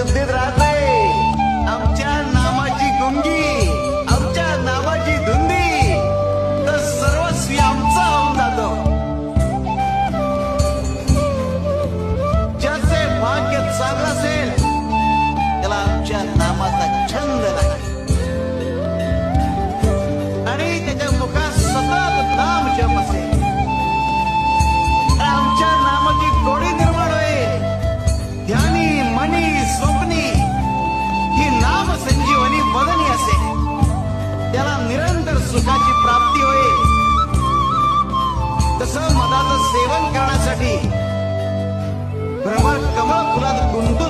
शुद्धीत राहते आमच्या नामाची गुंगी, आमच्या नामाची धुंदी, तर सर्वस्वी आमचं होऊन जातं. ज्याचे भाग्य चांगलं असेल त्याला आमच्या नामाचा छंद नाही आणि त्याच्या मुखात सतत नाम जप असेल. आमच्या नामाची गोडी निर्माण होईल. ध्यानी मनी स्वप्नी ही नाम संजीवनी बदनी असे, त्याला निरंतर सुखाची प्राप्ती होईल. तसं मनाचं सेवन करण्यासाठी भ्रमर कमळ फुलात गुंतून